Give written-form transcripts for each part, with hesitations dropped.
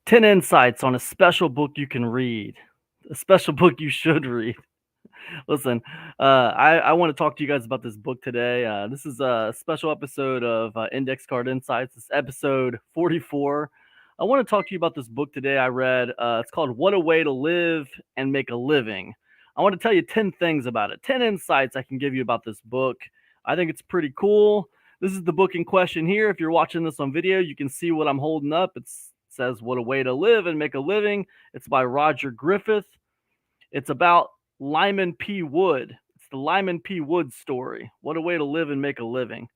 10 insights on a special book you can read, a special book you should read. Listen, I want to talk to you guys about this book today. This is a special episode of Index Card Insights. It's episode 44. I want to talk to you about this book today I read. It's called What a Way to Live and Make a Living. I want to tell you 10 things about it, 10 insights I can give you about this book. I think it's pretty cool. This is the book in question here. If you're watching this on video, you can see what I'm holding up. It says What a Way to Live and Make a Living. It's by Roger Griffith. It's about Lyman P. Wood. It's the Lyman P. Wood story. What a way to live and make a living.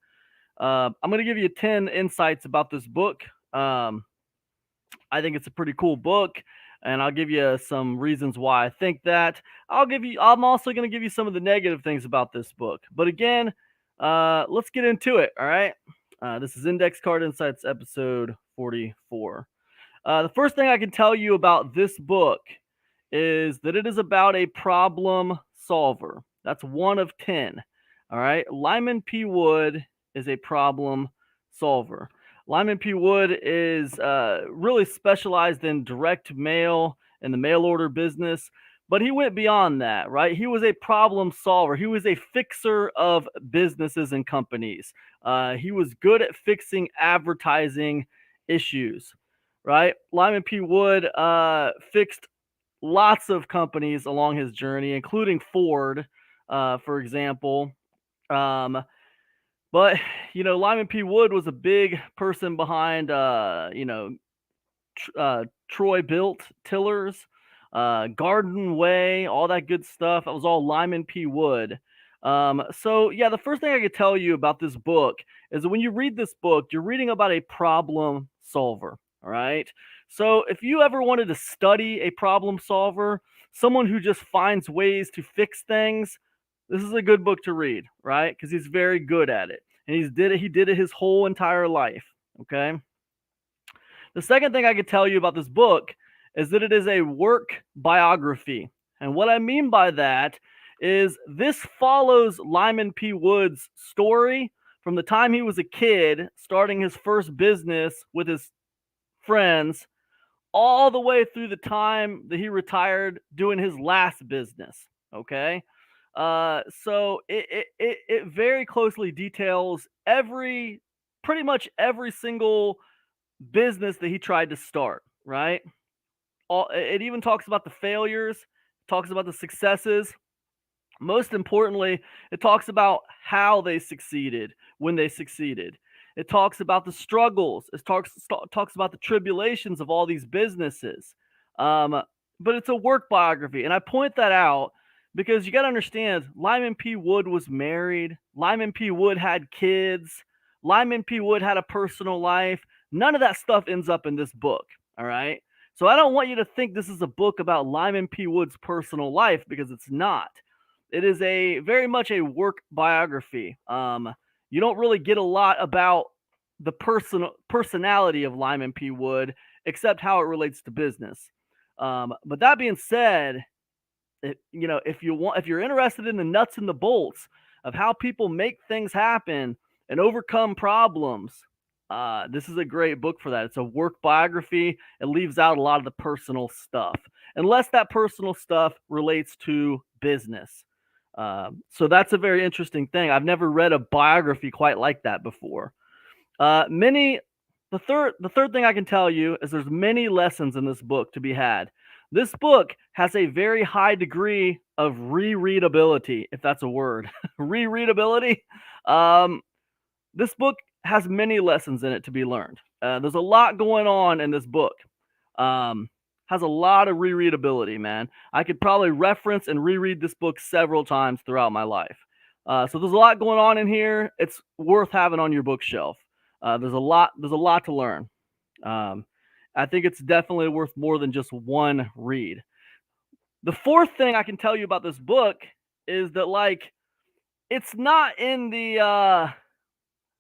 I'm going to give you 10 insights about this book. I think it's a pretty cool book, and I'll give you some reasons why I think that. I'm also going to give you some of the negative things about this book. But again, let's get into it. All right. This is Index Card Insights episode 44. The first thing I can tell you about this book is that it is about a problem solver. That's one of 10. All right. Lyman P. Wood is a problem solver. Lyman P. Wood is really specialized in direct mail and the mail order business, but he went beyond that, right? He was a problem solver. He was a fixer of businesses and companies. He was good at fixing advertising issues, right? Lyman P. Wood fixed lots of companies along his journey, including Ford, for example. Um, but Lyman P. Wood was a big person behind Troy Built Tillers, Garden Way, all that good stuff. That was all Lyman P. Wood. So yeah, the first thing I could tell you about this book is that when you read this book, you're reading about a problem solver. All right. So if you ever wanted to study a problem solver, someone who just finds ways to fix things, this is a good book to read, right? Because he's very good at it. And he did it his whole entire life. Okay. The second thing I could tell you about this book is that it is a work biography. And what I mean by that is this follows Lyman P. Wood's story from the time he was a kid, starting his first business with his friends, all the way through the time that he retired doing his last business. Okay. So it very closely details pretty much every single business that he tried to start, right? It even talks about the failures, talks about the successes. Most importantly, it talks about how they succeeded, when they succeeded. It talks about the struggles. It talks about the tribulations of all these businesses. But it's a work biography, and I point that out because you got to understand, Lyman P. Wood was married. Lyman P. Wood had kids. Lyman P. Wood had a personal life. None of that stuff ends up in this book. All right. So I don't want you to think this is a book about Lyman P. Wood's personal life, because it's not. It is a very much a work biography. You don't really get a lot about the personality of Lyman P. Wood, except how it relates to business. But that being said, if you're interested in the nuts and the bolts of how people make things happen and overcome problems, this is a great book for that. It's a work biography. It leaves out a lot of the personal stuff, unless that personal stuff relates to business. So that's a very interesting thing. I've never read a biography quite like that before. The third thing I can tell you is there's many lessons in this book to be had. This book has a very high degree of rereadability, if that's a word. Rereadability. This book has many lessons in it to be learned. There's a lot going on in this book. Has a lot of rereadability, man. I could probably reference and reread this book several times throughout my life. So there's a lot going on in here. It's worth having on your bookshelf. There's a lot to learn. I think it's definitely worth more than just one read. The fourth thing I can tell you about this book is that, it's not in the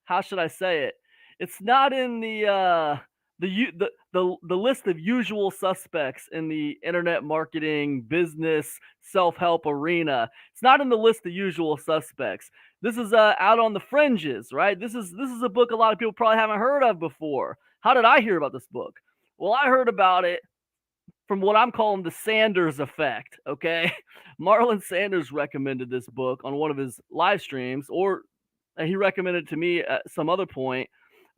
how should I say it? It's not in the list of usual suspects in the internet marketing, business, self-help arena. It's not in the list of usual suspects. This is out on the fringes, right? This is a book a lot of people probably haven't heard of before. How did I hear about this book? Well, I heard about it from what I'm calling the Sanders effect. Okay. Marlon Sanders recommended this book on one of his live streams, or he recommended it to me at some other point.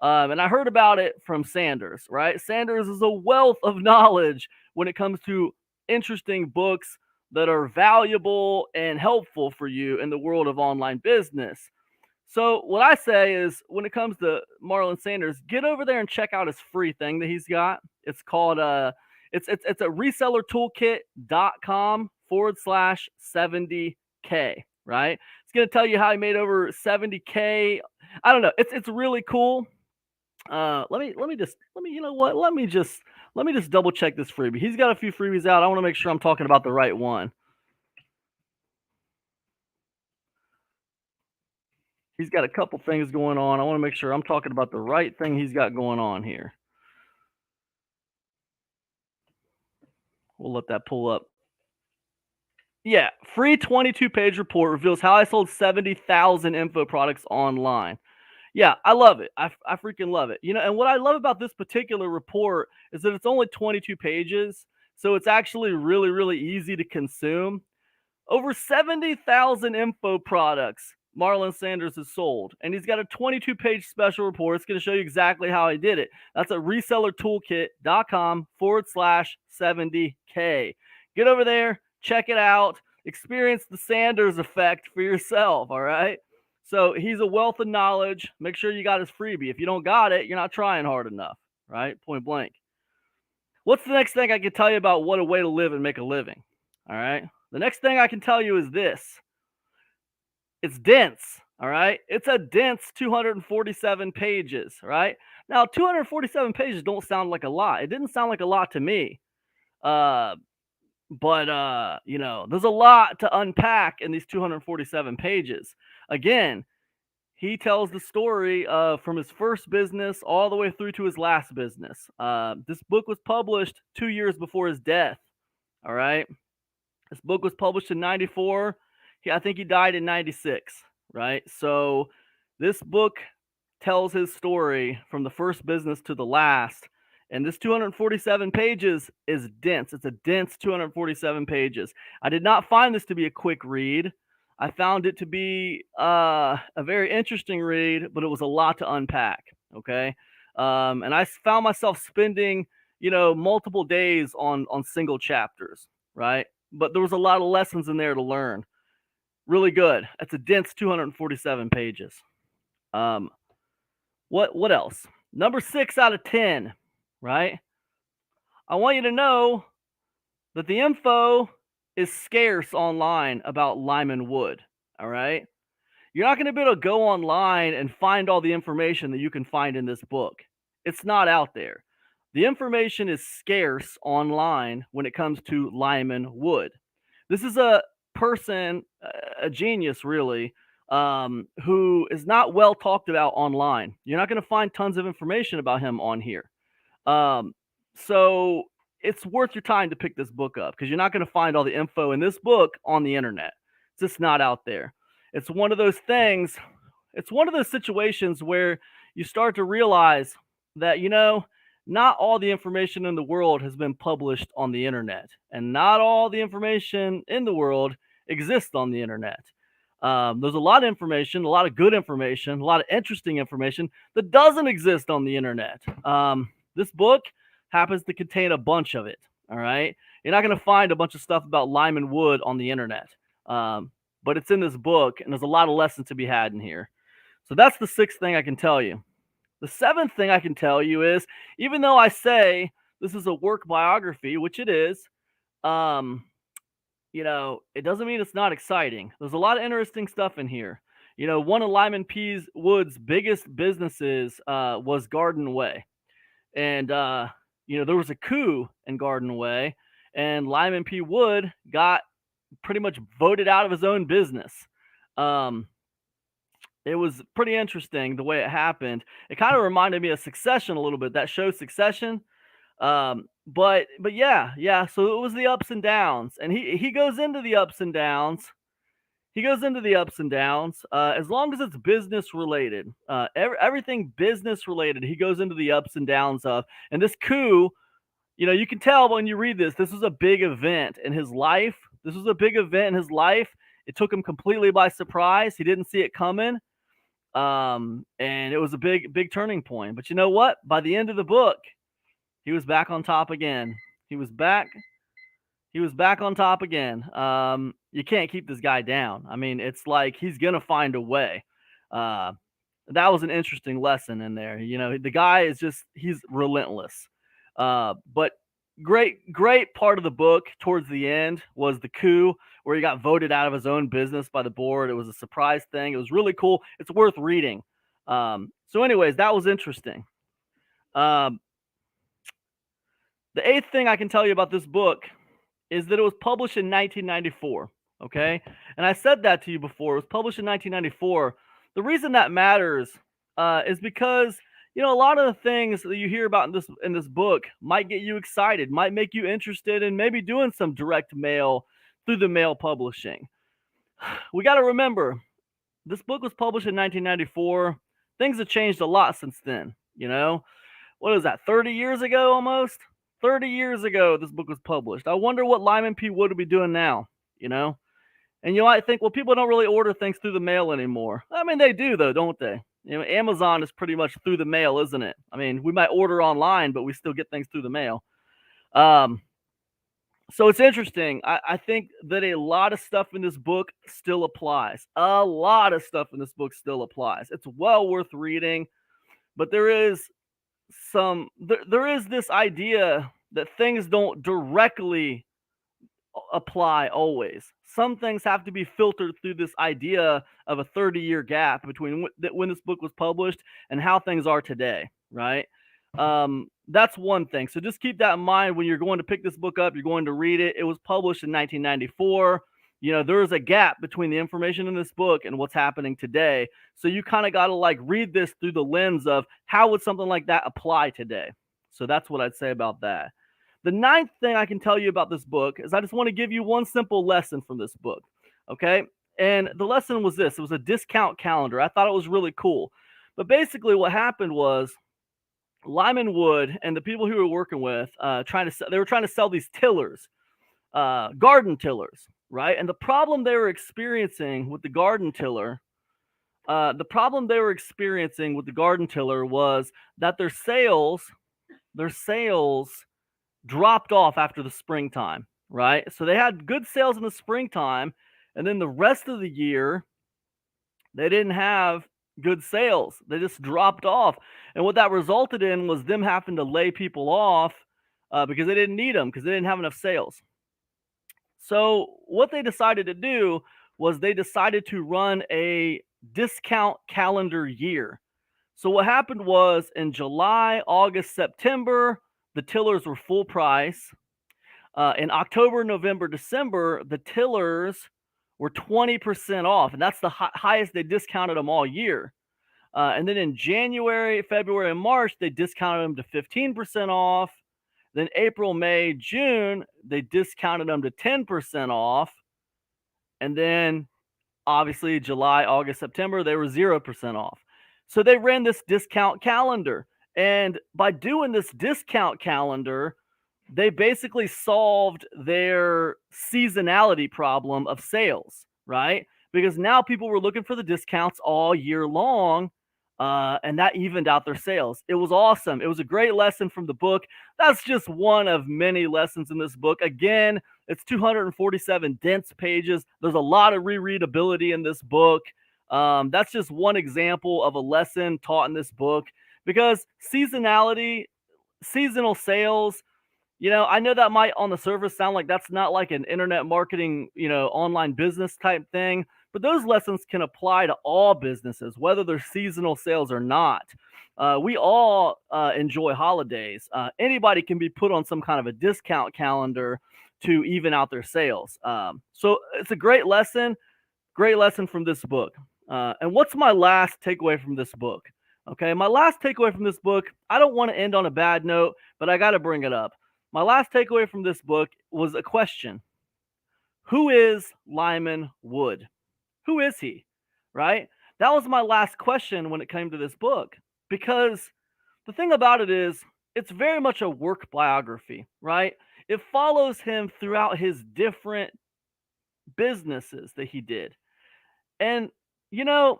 And I heard about it from Sanders, right? Sanders is a wealth of knowledge when it comes to interesting books that are valuable and helpful for you in the world of online business. So what I say is, when it comes to Marlon Sanders, get over there and check out his free thing that he's got. It's called it's a resellertoolkit.com / 70K, right? It's gonna tell you how he made over 70K. I don't know. It's really cool. Let me you know what? Let me just double check this freebie. He's got a few freebies out. I want to make sure I'm talking about the right one. He's got a couple things going on. I want to make sure I'm talking about the right thing he's got going on here. We'll let that pull up. Yeah, free 22-page report reveals how I sold 70,000 info products online. Yeah, I love it. I freaking love it. You know, and what I love about this particular report is that it's only 22 pages, so it's actually really, really easy to consume. Over 70,000 info products Marlon Sanders has sold, and he's got a 22-page special report. It's going to show you exactly how he did it. That's at resellertoolkit.com / 70K. Get over there, check it out, experience the Sanders effect for yourself, all right? So he's a wealth of knowledge. Make sure you got his freebie. If you don't got it, you're not trying hard enough, right? Point blank. What's the next thing I can tell you about what a way to live and make a living? All right. The next thing I can tell you is this. It's dense. All right. It's a dense 247 pages. Right. Now, 247 pages don't sound like a lot. It didn't sound like a lot to me. But you know, there's a lot to unpack in these 247 pages. Again, he tells the story from his first business all the way through to his last business. This book was published 2 years before his death. All right. This book was published in 94. I think he died in 96, right? So this book tells his story from the first business to the last. And this 247 pages is dense. It's a dense 247 pages. I did not find this to be a quick read. I found it to be a very interesting read, but it was a lot to unpack. Okay. And I found myself spending, you know, multiple days on single chapters, right? But there was a lot of lessons in there to learn. Really good. It's a dense 247 pages. What else? Number 6 out of 10, right? I want you to know that the info is scarce online about Lyman Wood. All right. You're not going to be able to go online and find all the information that you can find in this book. It's not out there. The information is scarce online when it comes to Lyman Wood. This is a person, a genius, really, who is not well talked about online. You're not going to find tons of information about him on here. So it's worth your time to pick this book up, because you're not going to find all the info in this book on the internet. It's just not out there. It's one of those things. It's one of those situations where you start to realize that, you know, not all the information in the world has been published on the internet, and not all the information in the world exists on the internet. There's a lot of information, a lot of good information, a lot of interesting information that doesn't exist on the internet. This book happens to contain a bunch of it. All right. You're not going to find a bunch of stuff about Lyman Wood on the internet. But it's in this book, and there's a lot of lessons to be had in here. So that's the 6th thing I can tell you. The 7th thing I can tell you is, even though I say this is a work biography, which it is, you know, it doesn't mean it's not exciting. There's a lot of interesting stuff in here. You know, one of Lyman P. Wood's biggest businesses was Garden Way. And, you know, there was a coup in Garden Way, and Lyman P. Wood got pretty much voted out of his own business. It was pretty interesting the way it happened. It kind of reminded me of Succession a little bit, that show Succession. But yeah. So it was the ups and downs, and he goes into the ups and downs. He goes into the ups and downs as long as it's business related. Everything business related, he goes into the ups and downs of. And this coup you can tell when you read this, this was a big event in his life. This was a big event in his life. It took him completely by surprise. He didn't see it coming. And it was a big turning point. But you know what? By the end of the book, he was back on top again. He was back on top again. You can't keep this guy down. I mean, it's like he's gonna find a way. Uh, that was an interesting lesson in there. The guy is he's relentless. But great part of the book towards the end was the coup where he got voted out of his own business by the board. It was a surprise thing. It was really cool. It's worth reading. So anyways, that was interesting. The eighth thing I can tell you about this book is that it was published in 1994. Okay, and I said that to you before. It was published in 1994. The reason that matters is because a lot of the things that you hear about in this book might get you excited, might make you interested in maybe doing some direct mail through the mail publishing. We got to remember, this book was published in 1994. Things have changed a lot since then. What is that? 30 years ago, almost 30 years ago, this book was published. I wonder what Lyman P. Wood would be doing now. And you might think, well, people don't really order things through the mail anymore. I mean, they do though, don't they? Amazon is pretty much through the mail, isn't it? I mean, we might order online, but we still get things through the mail. So it's interesting. I think that a lot of stuff in this book still applies. A lot of stuff in this book still applies. It's well worth reading, but there is this idea that things don't directly apply always. Some things have to be filtered through this idea of a 30-year gap between when this book was published and how things are today, right? That's one thing. So just keep that in mind when you're going to pick this book up, you're going to read it. It was published in 1994. There is a gap between the information in this book and what's happening today. So you kind of got to read this through the lens of how would something like that apply today. So that's what I'd say about that. The ninth thing I can tell you about this book is I just want to give you one simple lesson from this book. Okay. And the lesson was this. It was a discount calendar. I thought it was really cool. But basically what happened was Lyman Wood and the people who were working with they were trying to sell these tillers, garden tillers, right? And the problem they were experiencing with the garden tiller was that their sales dropped off after the springtime, right? So they had good sales in the springtime, and then the rest of the year, they didn't have good sales. They just dropped off. And what that resulted in was them having to lay people off because they didn't need them, because they didn't have enough sales. So what they decided to do was they decided to run a discount calendar year. So what happened was in July, August, September, the tillers were full price. In October, November, December, the tillers were 20% off, and that's the highest they discounted them all year. And then in January, February, and March, they discounted them to 15% off. Then April, May, June, they discounted them to 10% off. And then obviously July, August, September, they were 0% off. So they ran this discount calendar. And by doing this discount calendar, they basically solved their seasonality problem of sales, right? Because now people were looking for the discounts all year long, and that evened out their sales. It was awesome. It was a great lesson from the book. That's just one of many lessons in this book. Again, it's 247 dense pages. There's a lot of rereadability in this book. That's just one example of a lesson taught in this book, because seasonal sales, I know that might on the surface sound like that's not like an internet marketing, online business type thing, but those lessons can apply to all businesses, whether they're seasonal sales or not. We all enjoy holidays. Anybody can be put on some kind of a discount calendar to even out their sales. So it's a great lesson from this book. And what's my last takeaway from this book? Okay, my last takeaway from this book, I don't want to end on a bad note, but I got to bring it up. My last takeaway from this book was a question. Who is Lyman Wood? Who is he? Right? That was my last question when it came to this book. Because the thing about it is, it's very much a work biography, right? It follows him throughout his different businesses that he did. And, you know,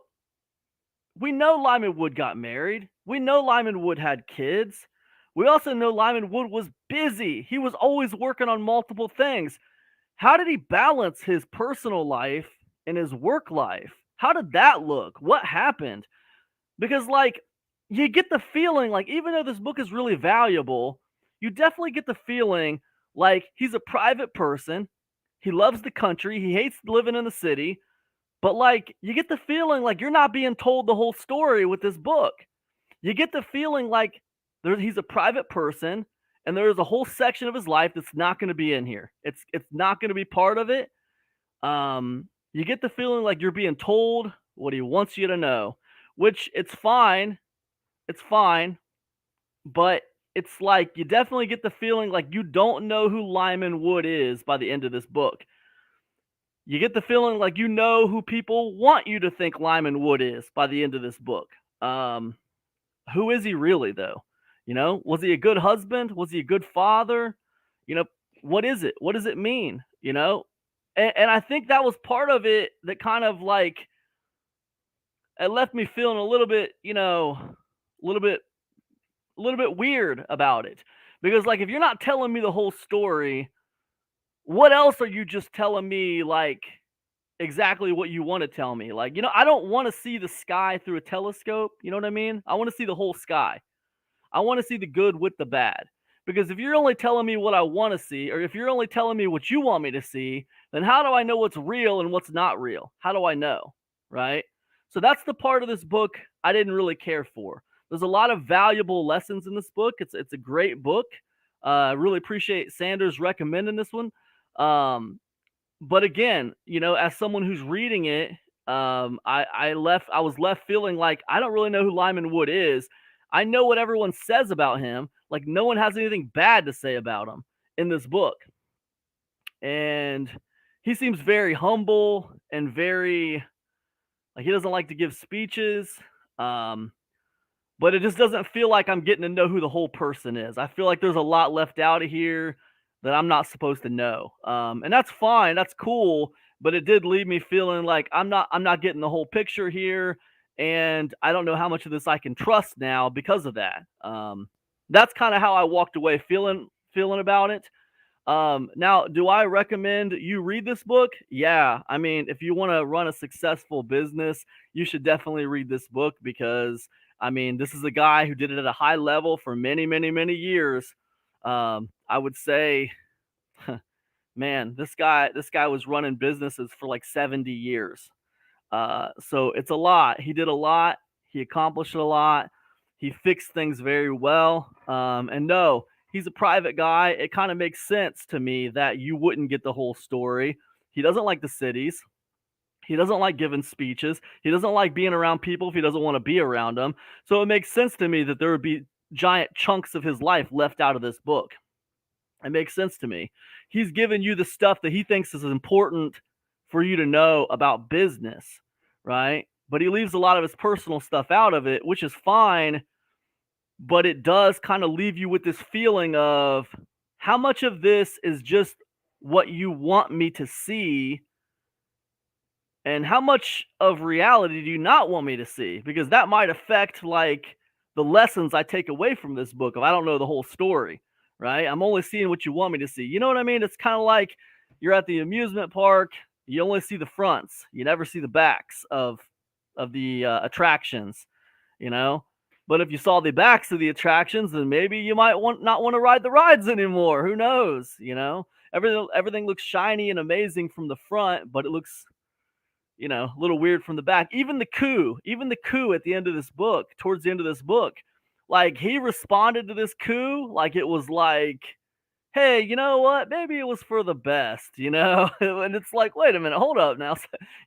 we know Lyman Wood got married. We know Lyman Wood had kids. We also know Lyman Wood was busy. He was always working on multiple things. How did he balance his personal life and his work life? How did that look? What happened? Because, like, you get the feeling, like, even though this book is really valuable, you definitely get the feeling like he's a private person. He loves the country. He hates living in the city. But, like, you get the feeling like you're not being told the whole story with this book. You get the feeling like he's a private person and there's a whole section of his life that's not going to be in here. It's not going to be part of it. You get the feeling like you're being told what he wants you to know, which it's fine. It's fine, but it's like you definitely get the feeling like you don't know who Lyman Wood is by the end of this book. You get the feeling like you know who people want you to think Lyman Wood is by the end of this book. Um, who is he really, though? You know, was he a good husband? Was he a good father? You know, what is it? What does it mean? You know, and I think that was part of it that kind of like it left me feeling a little bit, a little bit weird about it because like if you're not telling me the whole story, what else are you just telling me like exactly what you want to tell me? Like, I don't want to see the sky through a telescope, you know what I mean? I want to see the whole sky. I want to see the good with the bad. Because if you're only telling me what I want to see, or if you're only telling me what you want me to see, then how do I know what's real and what's not real? How do I know? Right? So that's the part of this book I didn't really care for. There's a lot of valuable lessons in this book. It's a great book. I really appreciate Sanders recommending this one. But again, as someone who's reading it, I was left feeling like I don't really know who Lyman Wood is. I know what everyone says about him. Like no one has anything bad to say about him in this book. And he seems very humble and very like he doesn't like to give speeches. Um, but it just doesn't feel like I'm getting to know who the whole person is. I feel like there's a lot left out of here that I'm not supposed to know. And that's fine. That's cool. But it did leave me feeling like I'm not getting the whole picture here. And I don't know how much of this I can trust now because of that. That's kind of how I walked away feeling about it. Now, do I recommend you read this book? Yeah. I mean, if you want to run a successful business, you should definitely read this book because, I mean, this is a guy who did it at a high level for many, many, many years. I would say, man, this guy was running businesses for like 70 years. So it's a lot. He did a lot. He accomplished a lot. He fixed things very well. And no, he's a private guy. It kind of makes sense to me that you wouldn't get the whole story. He doesn't like the cities. He doesn't like giving speeches. He doesn't like being around people if he doesn't want to be around them. So it makes sense to me that there would be giant chunks of his life left out of this book. It makes sense to me. He's given you the stuff that he thinks is important for you to know about business, right? But he leaves a lot of his personal stuff out of it, which is fine. But it does kind of leave you with this feeling of how much of this is just what you want me to see and how much of reality do you not want me to see? Because that might affect like the lessons I take away from this book if I don't know the whole story, right? I'm only seeing what you want me to see. You know what I mean? It's kind of like you're at the amusement park, you only see the fronts, you never see the backs of the attractions, you know? But if you saw the backs of the attractions, then maybe you might not want to ride the rides anymore. Who knows? Everything looks shiny and amazing from the front, but it looks a little weird from the back. Even the coup at the end of this book, towards the end of this book, like he responded to this coup like it was like, hey, you know what? Maybe it was for the best, and it's like, wait a minute, hold up now.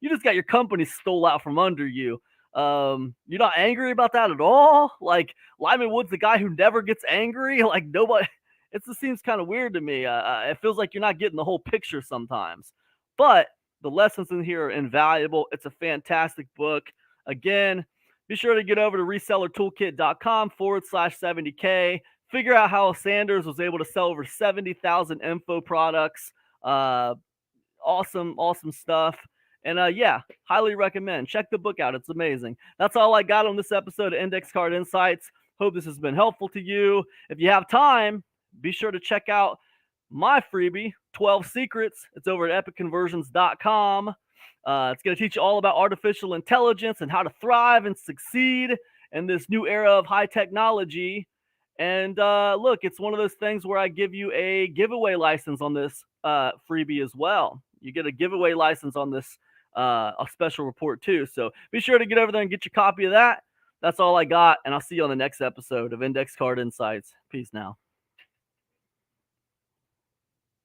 You just got your company stole out from under you. You're not angry about that at all? Like Lyman Wood's the guy who never gets angry. Like nobody. It just seems kind of weird to me. It feels like you're not getting the whole picture sometimes. But the lessons in here are invaluable. It's a fantastic book. Again, be sure to get over to resellertoolkit.com/70K. figure out how Sanders was able to sell over 70,000 info products. Awesome stuff. And yeah, highly recommend. Check the book out. It's amazing. That's all I got on this episode of Index Card Insights. Hope this has been helpful to you. If you have time, be sure to check out my freebie, 12 Secrets. It's over at epicconversions.com. It's going to teach you all about artificial intelligence and how to thrive and succeed in this new era of high technology. And look, it's one of those things where I give you a giveaway license on this freebie as well. You get a giveaway license on this a special report too. So be sure to get over there and get your copy of that. That's all I got, and I'll see you on the next episode of Index Card Insights. Peace now.